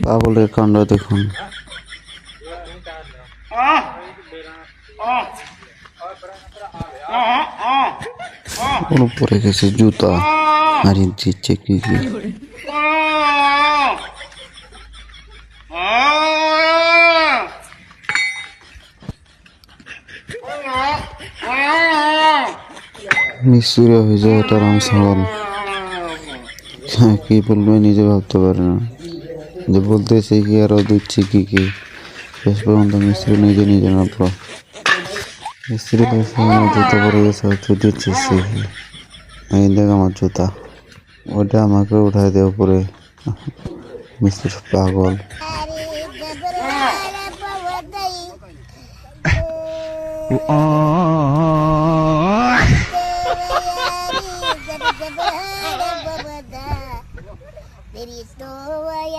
পাগলের কাণ্ড দেখুন। ওর উপরে গেছে জুতা আর দিচ্ছে কি কি। নিশ্চয় হয়ে যায় এটা রামসাগর। কি বলবে নিজে ভাবতে পারে না, যে বলতেছে কি আরো দিচ্ছে কি কি। শেষ পর্যন্ত মিস্ত্রি নিজে নিজে নামলো। মিস্ত্রি আমার জুতা পরে গেছে, হয়তো দিচ্ছে সে কি। এই দেখ আমার জুতা, ওটা আমাকে উঠায় দেয় উপরে। মিস্ত্রি পাগল। There is no way